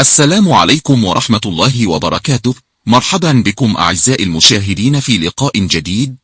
السلام عليكم ورحمة الله وبركاته. مرحبا بكم أعزائي المشاهدين في لقاء جديد.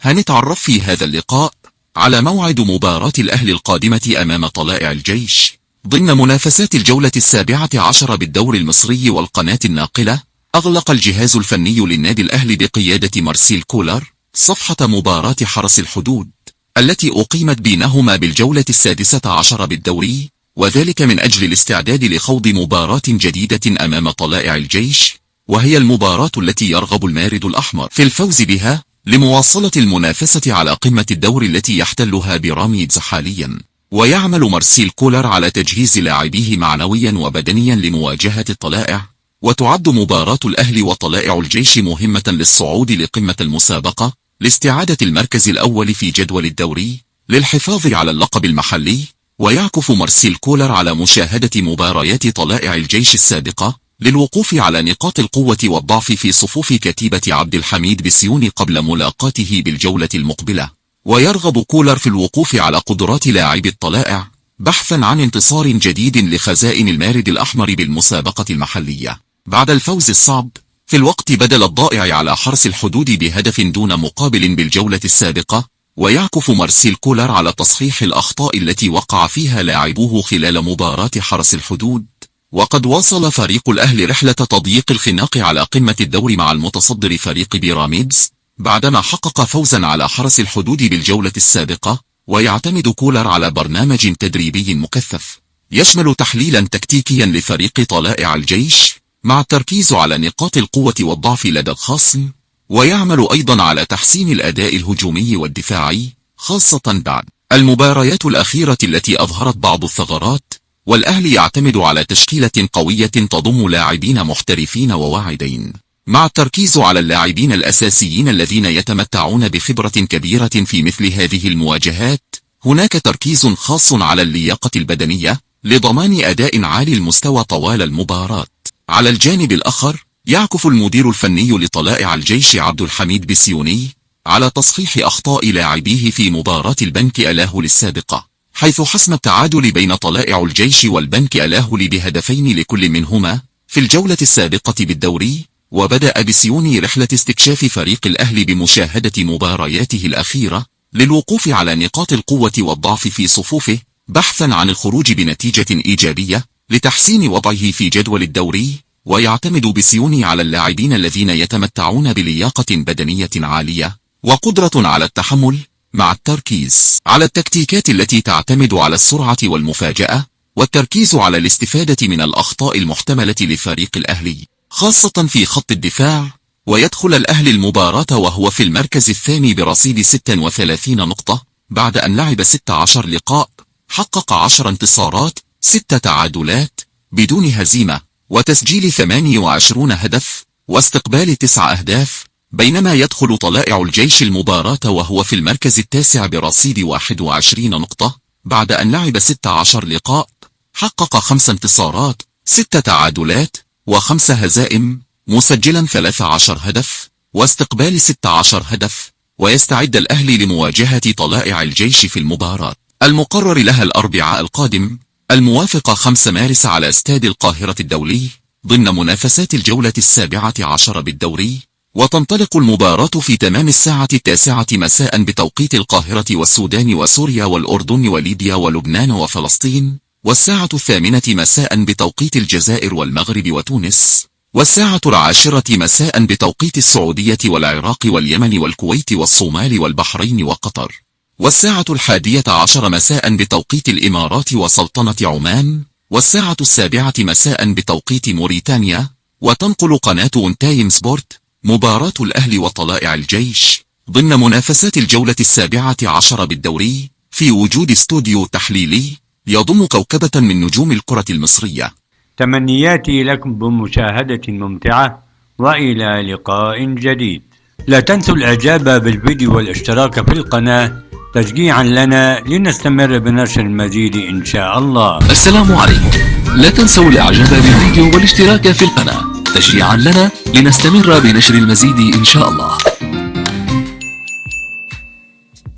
هنتعرف في هذا اللقاء على موعد مباراة الأهلي القادمة أمام طلائع الجيش ضمن منافسات الجولة 17 بالدوري المصري. والقناة الناقلة أغلق الجهاز الفني للنادي الأهلي بقيادة مارسيل كولر صفحة مباراة حرس الحدود التي أقيمت بينهما بالجولة 16 بالدوري، وذلك من أجل الاستعداد لخوض مباراة جديدة أمام طلائع الجيش، وهي المباراة التي يرغب المارد الأحمر في الفوز بها لمواصلة المنافسة على قمة الدوري التي يحتلها بيراميدز حاليا. ويعمل مارسيل كولر على تجهيز لاعبيه معنويا وبدنيا لمواجهة الطلائع، وتعد مباراة الأهلي وطلائع الجيش مهمة للصعود لقمة المسابقة لاستعادة المركز الأول في جدول الدوري للحفاظ على اللقب المحلي. ويعكف مارسيل كولر على مشاهدة مباريات طلائع الجيش السابقة للوقوف على نقاط القوة والضعف في صفوف كتيبة عبد الحميد بسيوني قبل ملاقاته بالجولة المقبلة. ويرغب كولر في الوقوف على قدرات لاعبي الطلائع بحثا عن انتصار جديد لخزائن المارد الأحمر بالمسابقة المحلية بعد الفوز الصعب في الوقت بدل الضائع على حرس الحدود بهدف دون مقابل بالجولة السابقة. ويعكف مارسيل كولر على تصحيح الأخطاء التي وقع فيها لاعبوه خلال مباراة حرس الحدود. وقد واصل فريق الأهلي رحلة تضييق الخناق على قمة الدوري مع المتصدر فريق بيراميدز بعدما حقق فوزا على حرس الحدود بالجولة السابقة. ويعتمد كولر على برنامج تدريبي مكثف يشمل تحليلا تكتيكيا لفريق طلائع الجيش مع التركيز على نقاط القوة والضعف لدى الخصم. ويعمل أيضا على تحسين الأداء الهجومي والدفاعي خاصة بعد المباريات الأخيرة التي أظهرت بعض الثغرات. والأهلي يعتمد على تشكيلة قوية تضم لاعبين محترفين وواعدين مع التركيز على اللاعبين الأساسيين الذين يتمتعون بخبرة كبيرة في مثل هذه المواجهات. هناك تركيز خاص على اللياقة البدنية لضمان أداء عالي المستوى طوال المباراة. على الجانب الآخر يعكف المدير الفني لطلائع الجيش عبد الحميد بسيوني على تصحيح أخطاء لاعبيه في مباراة البنك الأهلي السابقة، حيث حسم التعادل بين طلائع الجيش والبنك الأهلي بهدفين لكل منهما في الجولة السابقة بالدوري. وبدأ بسيوني رحلة استكشاف فريق الأهلي بمشاهدة مبارياته الأخيرة للوقوف على نقاط القوة والضعف في صفوفه بحثا عن الخروج بنتيجة إيجابية لتحسين وضعه في جدول الدوري. ويعتمد بسيوني على اللاعبين الذين يتمتعون بلياقة بدنية عالية وقدرة على التحمل مع التركيز على التكتيكات التي تعتمد على السرعة والمفاجأة، والتركيز على الاستفادة من الأخطاء المحتملة لفريق الأهلي خاصة في خط الدفاع. ويدخل الأهلي المباراة وهو في المركز الثاني برصيد 36 نقطة بعد أن لعب 16 لقاء، حقق 10 انتصارات 6 تعادلات بدون هزيمة وتسجيل 28 هدف واستقبال 9 أهداف. بينما يدخل طلائع الجيش المباراة وهو في المركز التاسع برصيد 21 نقطة بعد أن لعب 16 لقاء، حقق 5 انتصارات 6 تعادلات و5 هزائم، مسجلا 13 هدف واستقبال 16 هدف. ويستعد الأهلي لمواجهة طلائع الجيش في المباراة المقرر لها الأربعاء القادم الموافق 5 مارس على استاد القاهرة الدولي ضمن منافسات الجولة 17 بالدوري. وتنطلق المباراة في تمام الساعة 9 مساء بتوقيت القاهرة والسودان وسوريا والأردن وليبيا ولبنان وفلسطين، والساعة 8 مساء بتوقيت الجزائر والمغرب وتونس، والساعة 10 مساء بتوقيت السعودية والعراق واليمن والكويت والصومال والبحرين وقطر، والساعة 11 مساء بتوقيت الإمارات وسلطنة عمان، والساعة 7 مساء بتوقيت موريتانيا. وتنقل قناة أون تايم سبورت مباراة الأهلي وطلائع الجيش ضمن منافسات الجولة 17 بالدوري في وجود استوديو تحليلي يضم كوكبة من نجوم الكرة المصرية. تمنياتي لكم بمشاهدة ممتعة، وإلى لقاء جديد. لا تنسوا الإعجاب بالفيديو والاشتراك في القناة تشجيعا لنا لنستمر بنشر المزيد إن شاء الله. السلام عليكم. لا تنسوا الإعجاب بالفيديو والاشتراك في القناة تشجيعا لنا لنستمر بنشر المزيد إن شاء الله.